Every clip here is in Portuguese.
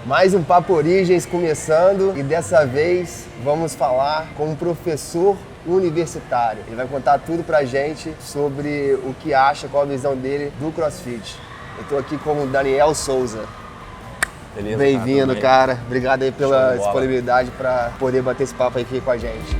Mais um Papo Origens começando e dessa vez vamos falar com um professor universitário. Ele vai contar tudo pra gente sobre o que acha, qual a visão dele do CrossFit. Eu tô aqui com o Daniel Souza. Beleza, bem-vindo, cara. Obrigado aí pela disponibilidade para poder bater esse papo aqui com a gente.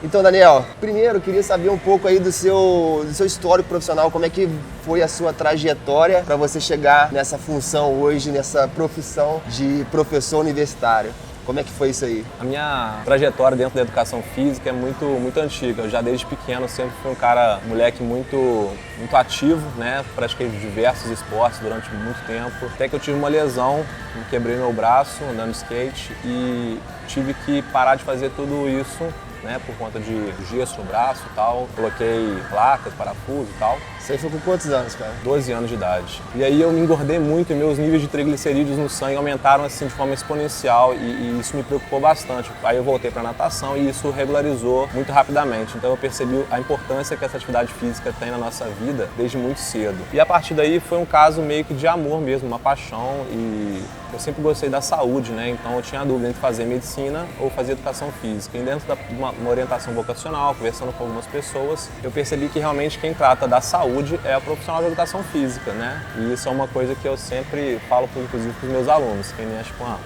Então, Daniel, primeiro eu queria saber um pouco aí do seu histórico profissional, como é que foi a sua trajetória para você chegar nessa função hoje, nessa profissão de professor universitário. Como é que foi isso aí? A minha trajetória dentro da educação física é muito antiga. Eu já desde pequeno sempre fui um cara, moleque muito ativo, né? Pratiquei diversos esportes durante muito tempo. Até que eu tive uma lesão, quebrei meu braço andando de skate e tive que parar de fazer tudo isso, né, por conta de gesso no braço e tal. Coloquei placas, parafuso e tal. Você aí foi com quantos anos, cara? 12 anos de idade. E aí eu me engordei muito e meus níveis de triglicerídeos no sangue aumentaram assim de forma exponencial e isso me preocupou bastante. Aí eu voltei para natação e isso regularizou muito rapidamente. Então eu percebi a importância que essa atividade física tem na nossa vida desde muito cedo. E a partir daí foi um caso meio que de amor mesmo, uma paixão, e eu sempre gostei da saúde, né? Então eu tinha dúvida entre fazer medicina ou fazer educação física. E dentro de uma orientação vocacional, conversando com algumas pessoas, eu percebi que realmente quem trata da saúde é a profissional de educação física, né? E isso é uma coisa que eu sempre falo, inclusive, para os meus alunos, quem mexe com a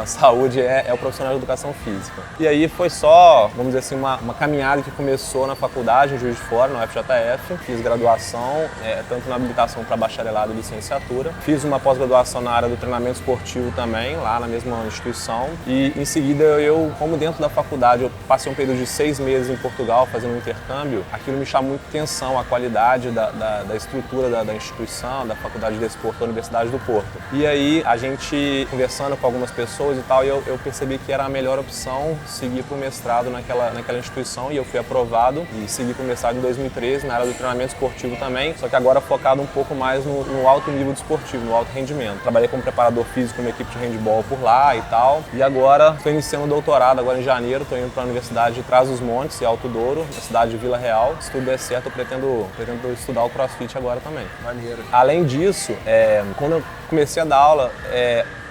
saúde é o profissional de educação física. E aí foi só, vamos dizer assim, uma caminhada que começou na faculdade, em Juiz de Fora, no FJF. Fiz graduação, tanto na habilitação para bacharelado e licenciatura. Fiz uma pós-graduação na área do treinamento esportivo também, lá na mesma instituição. E em seguida eu, como dentro da faculdade, eu passei um período de 6 meses em Portugal fazendo um intercâmbio. Aquilo me chamou muita atenção, a qualidade da estrutura da instituição, da Faculdade de Desporto da Universidade do Porto. E aí a gente, conversando com algumas pessoas e tal, e eu percebi que era a melhor opção seguir para o mestrado naquela instituição, e eu fui aprovado e segui para o mestrado em 2013 na área do treinamento esportivo também, só que agora focado um pouco mais no alto nível esportivo, no alto rendimento. Trabalhei como preparador físico numa equipe de handball por lá e tal, e agora estou iniciando o doutorado agora em janeiro, estou indo para a Universidade de Trás-os-Montes e Alto Douro, na cidade de Vila Real. Se tudo der certo, eu pretendo estudar o CrossFit agora também. Maneiro. Além disso, quando eu comecei a dar aula,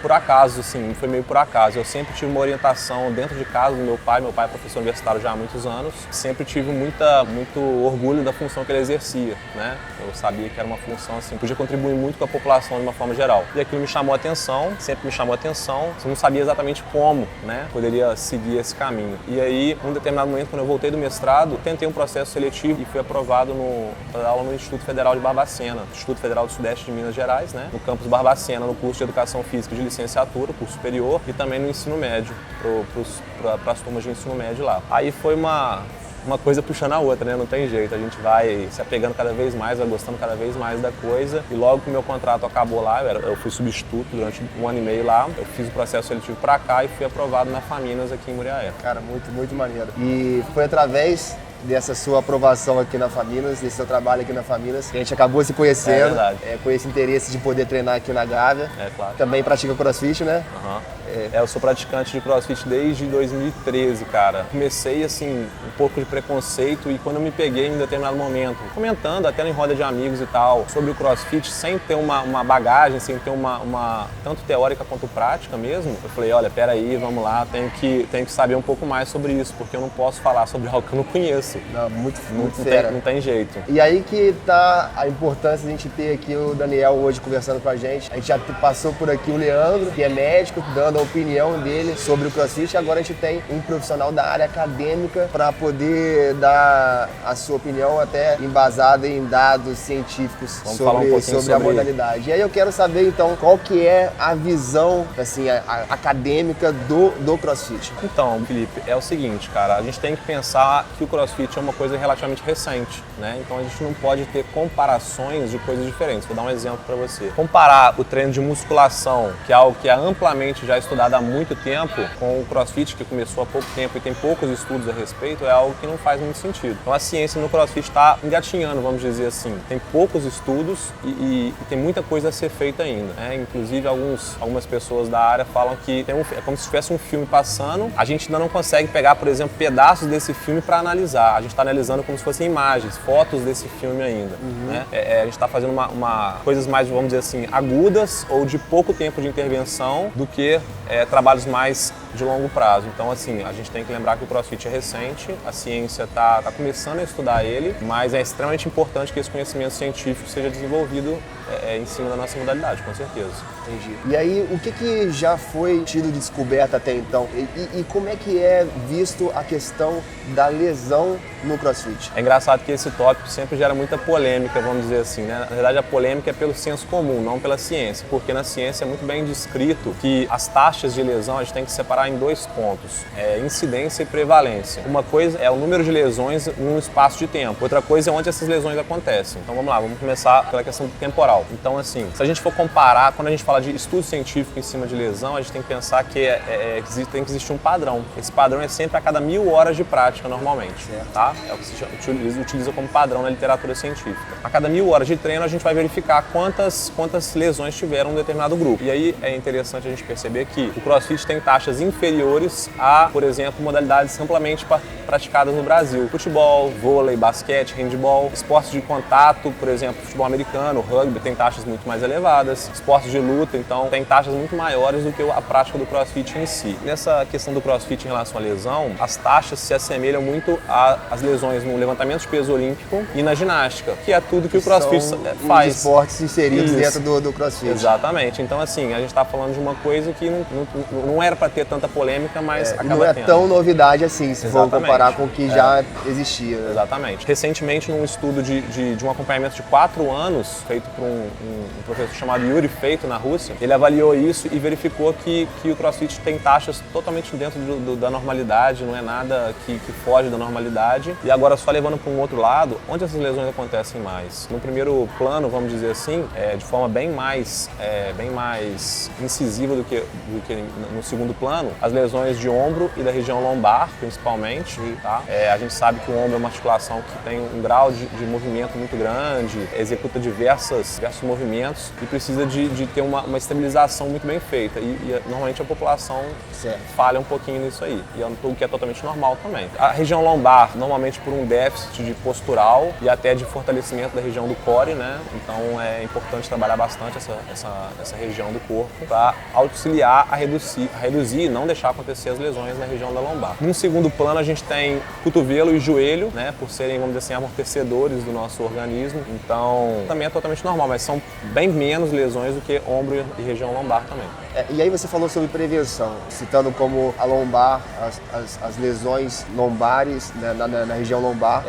por acaso, assim, foi meio por acaso. Eu sempre tive uma orientação dentro de casa do meu pai. Meu pai é professor universitário já há muitos anos. Sempre tive muito orgulho da função que ele exercia, né? Eu sabia que era uma função, assim, podia contribuir muito com a população de uma forma geral. E aquilo me chamou a atenção, sempre me chamou a atenção. Eu não sabia exatamente como, né, poderia seguir esse caminho. E aí, num determinado momento, quando eu voltei do mestrado, tentei um processo seletivo e fui aprovado para dar aula no Instituto Federal de Barbacena, Instituto Federal do Sudeste de Minas Gerais, né? No campus Barbacena, no curso de Educação Física de licenciatura, curso superior, e também no ensino médio, para as turmas de ensino médio lá. Aí foi uma coisa puxando a outra, né? Não tem jeito, a gente vai se apegando cada vez mais, vai gostando cada vez mais da coisa, e logo que o meu contrato acabou lá, eu fui substituto durante 1 ano e meio lá, eu fiz o processo seletivo para cá e fui aprovado na Faminas aqui em Muriaé. Cara, muito maneiro. E foi através dessa sua aprovação aqui na Faminas, desse seu trabalho aqui na Faminas, que a gente acabou se conhecendo, É verdade. Com esse interesse de poder treinar aqui na Gávea. É, claro. Também pratica CrossFit, né? Uhum. Eu sou praticante de CrossFit desde 2013, cara. Comecei, assim, um pouco de preconceito, e quando eu me peguei em determinado momento, comentando até em roda de amigos e tal, sobre o CrossFit, sem ter uma bagagem, sem ter uma tanto teórica quanto prática mesmo, eu falei, olha, peraí, vamos lá, tenho que saber um pouco mais sobre isso, porque eu não posso falar sobre algo que eu não conheço. Não, muito fera. Não tem jeito. E aí que tá a importância de a gente ter aqui o Daniel hoje conversando com a gente. A gente já passou por aqui o Leandro, que é médico, dando a opinião dele sobre o CrossFit, e agora a gente tem um profissional da área acadêmica para poder dar a sua opinião até embasada em dados científicos sobre a modalidade. E aí eu quero saber então qual que é a visão assim, acadêmica do CrossFit. Então, Felipe, é o seguinte, cara, a gente tem que pensar que o CrossFit é uma coisa relativamente recente, né? Então a gente não pode ter comparações de coisas diferentes. Vou dar um exemplo para você. Comparar o treino de musculação, que é algo que é amplamente já estudado estudado há muito tempo, com o CrossFit, que começou há pouco tempo e tem poucos estudos a respeito, é algo que não faz muito sentido. Então a ciência no CrossFit está engatinhando, vamos dizer assim. Tem poucos estudos e tem muita coisa a ser feita ainda, né? Inclusive algumas pessoas da área falam que é como se tivesse um filme passando, a gente ainda não consegue pegar, por exemplo, pedaços desse filme para analisar. A gente está analisando como se fossem imagens, fotos desse filme ainda. Né? A gente está fazendo coisas mais, vamos dizer assim, agudas ou de pouco tempo de intervenção do que trabalhos mais de longo prazo. Então, assim, a gente tem que lembrar que o CrossFit é recente, a ciência está começando a estudar ele, mas é extremamente importante que esse conhecimento científico seja desenvolvido em cima da nossa modalidade, com certeza. Entendi. E aí, o que já foi tido de descoberta até então? E como é que é visto a questão da lesão no CrossFit? É engraçado que esse tópico sempre gera muita polêmica, vamos dizer assim, né? Na verdade, a polêmica é pelo senso comum, não pela ciência, porque na ciência é muito bem descrito que as taxas de lesão a gente tem que separar em dois pontos, incidência e prevalência. Uma coisa é o número de lesões num espaço de tempo, outra coisa é onde essas lesões acontecem. Então vamos lá, vamos começar pela questão temporal. Então assim, se a gente for comparar, quando a gente fala de estudo científico em cima de lesão, a gente tem que pensar que tem que existir um padrão. Esse padrão é sempre a cada 1000 horas de prática normalmente, tá? É o que se utiliza como padrão na literatura científica. A cada 1000 horas de treino a gente vai verificar quantas lesões tiveram um determinado grupo. E aí é interessante a gente perceber que o CrossFit tem taxas inferiores a, por exemplo, modalidades amplamente praticadas no Brasil. Futebol, vôlei, basquete, handebol, esportes de contato, por exemplo, futebol americano, rugby, tem taxas muito mais elevadas. Esportes de luta, então, tem taxas muito maiores do que a prática do CrossFit em si. Nessa questão do CrossFit em relação à lesão, as taxas se assemelham muito às lesões no levantamento de peso olímpico e na ginástica, que é tudo que o CrossFit faz. Os esportes inseridos dentro do CrossFit. Exatamente. Então, assim, a gente está falando de uma coisa que não era para ter tanta polêmica, mas acaba não é tendo. Tão novidade assim, se for comparar com o que já existia. Né? Exatamente. Recentemente, num estudo de um acompanhamento de 4 anos, feito por um professor chamado Yuri Feito, na Rússia, ele avaliou isso e verificou que o CrossFit tem taxas totalmente dentro da normalidade, não é nada que foge da normalidade. E agora, só levando para um outro lado, onde essas lesões acontecem mais? No primeiro plano, vamos dizer assim, de forma bem mais incisiva do que no segundo plano, as lesões de ombro e da região lombar, principalmente. Tá? A gente sabe que o ombro é uma articulação que tem um grau de movimento muito grande, executa diversos movimentos e precisa de ter uma estabilização muito bem feita. E normalmente a população falha um pouquinho nisso aí, o que é totalmente normal também. A região lombar, normalmente por um déficit de postural e até de fortalecimento da região do core, né? Então é importante trabalhar bastante essa região do corpo para auxiliar a reduzir e não deixar acontecer as lesões na região da lombar. Num segundo plano, a gente tem cotovelo e joelho, né? Por serem, vamos dizer assim, amortecedores do nosso organismo. Então também é totalmente normal, mas são bem menos lesões do que ombro e região lombar também. E aí você falou sobre prevenção, citando como a lombar, as lesões lombares, né, na região lombar,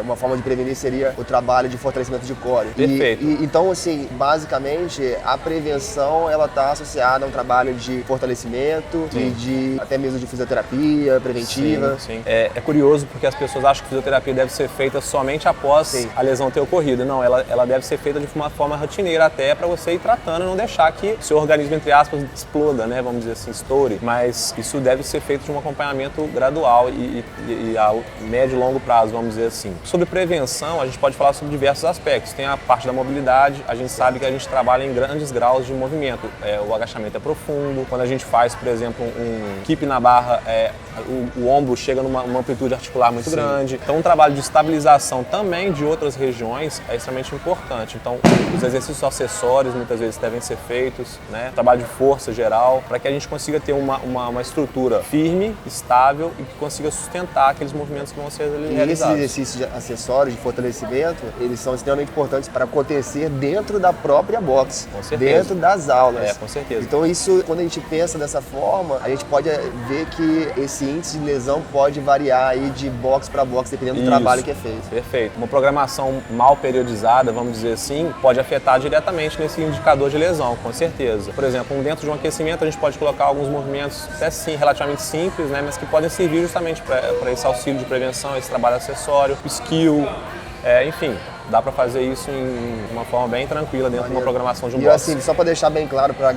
uma forma de prevenir seria o trabalho de fortalecimento de core. Perfeito. Então, assim, basicamente, a prevenção, ela está associada a um trabalho de fortalecimento e até mesmo de fisioterapia preventiva. Sim. É curioso porque as pessoas acham que a fisioterapia deve ser feita somente após a lesão ter ocorrido. Não, ela deve ser feita de uma forma rotineira até para você ir tratando e não deixar que o seu organismo, entre aspas, exploda, né? Vamos dizer assim, estoure. Mas isso deve ser feito de um acompanhamento gradual e a médio e longo prazo, vamos dizer assim. Sobre prevenção, a gente pode falar sobre diversos aspectos. Tem a parte da mobilidade, a gente sabe que a gente trabalha em grandes graus de movimento. O agachamento é profundo. Quando a gente faz, por exemplo, um keep na barra, o ombro chega numa amplitude articular muito grande. Então, um trabalho de estabilização também de outras regiões é extremamente importante. Então, os exercícios acessórios muitas vezes devem ser feitos, né? Trabalho de força geral, para que a gente consiga ter uma estrutura firme, estável e que consiga sustentar aqueles movimentos que vão ser realizados. E esses exercícios acessórios de fortalecimento, eles são extremamente importantes para acontecer dentro da própria box, dentro das aulas. Com certeza. Então isso, quando a gente pensa dessa forma, a gente pode ver que esse índice de lesão pode variar aí de box para box, dependendo do trabalho que é feito. Perfeito. Uma programação mal periodizada, vamos dizer assim, pode afetar diretamente nesse indicador de lesão, com certeza. Por exemplo, dentro de um aquecimento a gente pode colocar alguns movimentos até sim, relativamente simples, né, mas que podem servir justamente para esse auxílio de prevenção, esse trabalho acessório, skill, enfim. dá para fazer isso em uma forma bem tranquila dentro de uma programação de um E box. assim, só para deixar bem claro pra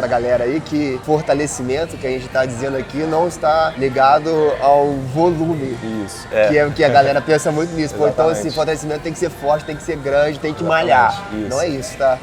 galera aí que fortalecimento que a gente tá dizendo aqui não está ligado ao volume. Isso. Que é o que a galera pensa muito nisso. Pô, então, Exatamente. assim, fortalecimento tem que ser forte, tem que ser grande, tem que malhar. Isso. Não é isso, tá?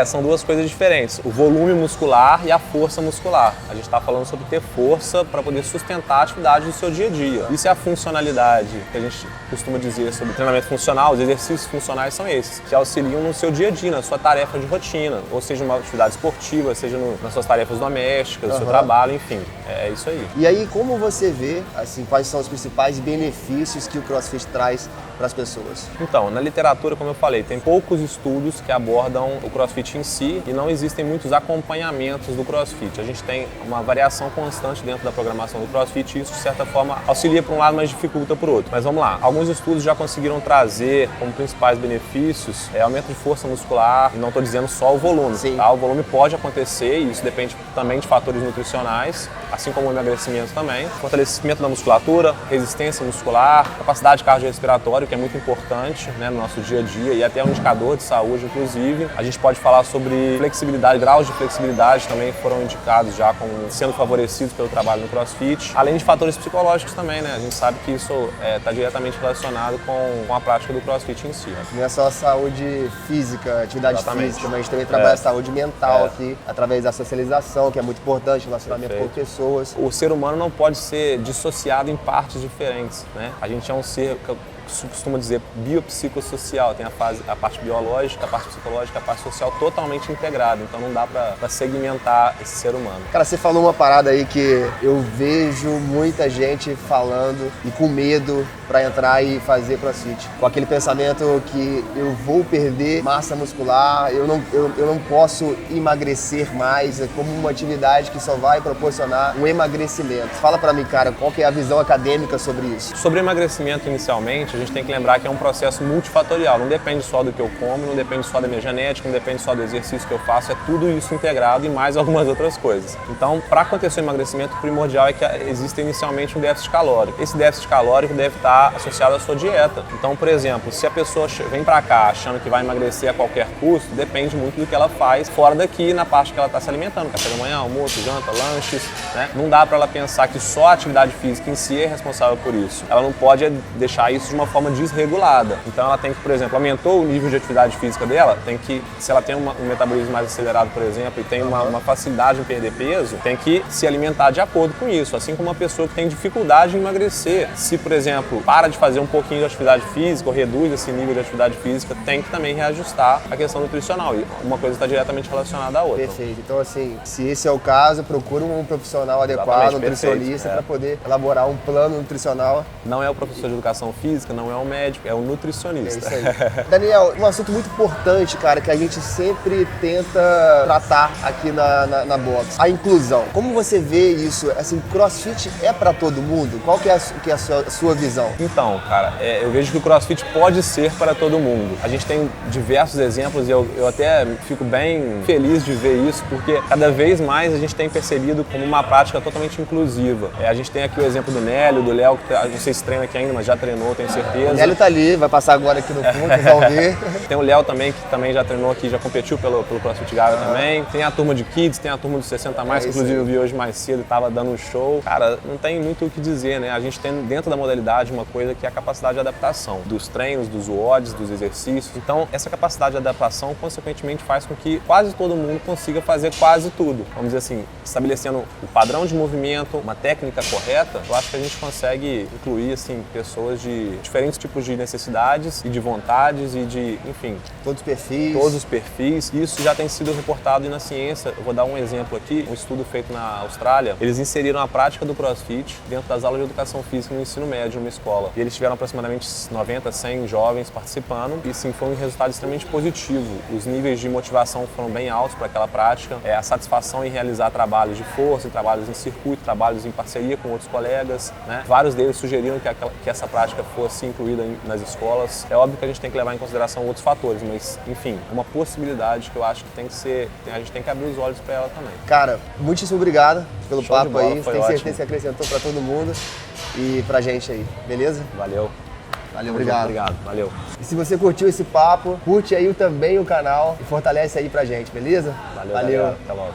São duas coisas diferentes. O volume muscular e a força muscular. A gente está falando sobre ter força para poder sustentar a atividade do seu dia a dia. Isso é a funcionalidade que a gente costuma dizer sobre treinamento funcional. Os exercícios funcionais são esses, que auxiliam no seu dia a dia, na sua tarefa de rotina, ou seja, uma atividade esportiva, seja nas suas tarefas domésticas, no seu trabalho, enfim. É isso aí. E aí, como você vê, assim, quais são os principais benefícios que o CrossFit traz para as pessoas? Então, na literatura, como eu falei, tem poucos estudos que abordam o CrossFit em si e não existem muitos acompanhamentos do CrossFit. A gente tem uma variação constante dentro da programação do CrossFit e isso, de certa forma, auxilia por um lado, mas dificulta por outro. Mas vamos lá, alguns estudos já conseguiram trazer como principais benefícios aumento de força muscular, e não estou dizendo só o volume, tá? O volume pode acontecer e isso depende também de fatores nutricionais, assim como o emagrecimento também. Fortalecimento da musculatura, resistência muscular, capacidade cardiorrespiratória, que é muito importante, né, no nosso dia a dia e até um indicador de saúde, inclusive. A gente pode falar sobre flexibilidade, graus de flexibilidade também foram indicados já como sendo favorecidos pelo trabalho no CrossFit, além de fatores psicológicos também, né? A gente sabe que isso está diretamente relacionado com a prática do CrossFit em si. Né? Não é só a saúde física, atividade Exatamente. física, mas a gente também trabalha a saúde mental aqui, através da socialização, que é muito importante, relacionamento com pessoas. O ser humano não pode ser dissociado em partes diferentes, né? A gente é um ser, costuma dizer, biopsicossocial, tem a parte biológica, a parte psicológica, a parte social totalmente integrada, então não dá pra segmentar esse ser humano. Cara, você falou uma parada aí que eu vejo muita gente falando e com medo pra entrar e fazer CrossFit. Com aquele pensamento que eu vou perder massa muscular, eu não posso emagrecer mais, é como uma atividade que só vai proporcionar um emagrecimento. Fala pra mim, cara, qual que é a visão acadêmica sobre isso? Sobre emagrecimento inicialmente, a gente tem que lembrar que é um processo multifatorial, não depende só do que eu como, não depende só da minha genética, não depende só do exercício que eu faço, é tudo isso integrado e mais algumas outras coisas. Então, para acontecer o emagrecimento, o primordial é que exista inicialmente um déficit calórico. Esse déficit calórico deve estar associado à sua dieta. Então, por exemplo, se a pessoa vem para cá achando que vai emagrecer a qualquer custo, depende muito do que ela faz fora daqui, na parte que ela está se alimentando, café da manhã, almoço, janta, lanches, né? Não dá para ela pensar que só a atividade física em si é responsável por isso. Ela não pode deixar isso de uma forma desregulada. Então ela tem que, por exemplo, aumentou o nível de atividade física dela, tem que, se ela tem um metabolismo mais acelerado, por exemplo, e tem uma facilidade em perder peso, tem que se alimentar de acordo com isso. Assim como uma pessoa que tem dificuldade em emagrecer. Se, por exemplo, para de fazer um pouquinho de atividade física ou reduz esse nível de atividade física, tem que também reajustar a questão nutricional. E uma coisa está diretamente relacionada à outra. Perfeito. Então, assim, se esse é o caso, procura um profissional adequado, um nutricionista, para poder elaborar um plano nutricional. Não é o professor de educação física, não é o médico, é o nutricionista. É isso aí. Daniel, um assunto muito importante, cara, que a gente sempre tenta tratar aqui na box. A inclusão. Como você vê isso? Assim, CrossFit é para todo mundo? Qual que é a sua visão? Então, cara, eu vejo que o CrossFit pode ser para todo mundo. A gente tem diversos exemplos e eu até fico bem feliz de ver isso, porque cada vez mais a gente tem percebido como uma prática totalmente inclusiva. A gente tem aqui o exemplo do Nélio, do Léo, que não sei se treina aqui ainda, mas já treinou, tenho certeza. O Nélio tá ali, vai passar agora aqui no fundo, vocês vão ver. Tem o Léo também, que também já treinou aqui, já competiu pelo CrossFit Gávea também. Tem a turma de Kids, tem a turma dos 60 mais, que inclusive eu vi hoje mais cedo e tava dando um show. Cara, não tem muito o que dizer, né? A gente tem dentro da modalidade uma coisa que é a capacidade de adaptação dos treinos, dos WODs, dos exercícios. Então, essa capacidade de adaptação, consequentemente, faz com que quase todo mundo consiga fazer quase tudo. Vamos dizer assim, estabelecendo o padrão de movimento, uma técnica correta, eu acho que a gente consegue incluir, assim, pessoas de diferentes tipos de necessidades e de vontades e de, enfim... Todos os perfis. Todos os perfis. Isso já tem sido reportado na ciência. Eu vou dar um exemplo aqui, um estudo feito na Austrália. Eles inseriram a prática do CrossFit dentro das aulas de educação física no ensino médio, numa escola. E eles tiveram aproximadamente 90, 100 jovens participando e sim, foi um resultado extremamente positivo. Os níveis de motivação foram bem altos para aquela prática. A satisfação em realizar trabalhos de força, trabalhos em circuito, trabalhos em parceria com outros colegas, né? Vários deles sugeriram que essa prática fosse incluída nas escolas. É óbvio que a gente tem que levar em consideração outros fatores, mas, enfim, é uma possibilidade que eu acho que tem que ser, a gente tem que abrir os olhos para ela também. Cara, muitíssimo obrigado pelo Show de papo bola, aí. foi Tenho ótimo. certeza que acrescentou para todo mundo e pra gente aí, beleza? Valeu. Valeu, obrigado. Obrigado, valeu. E se você curtiu esse papo, curte aí também o canal e fortalece aí pra gente, beleza? Valeu. Galera. Até logo.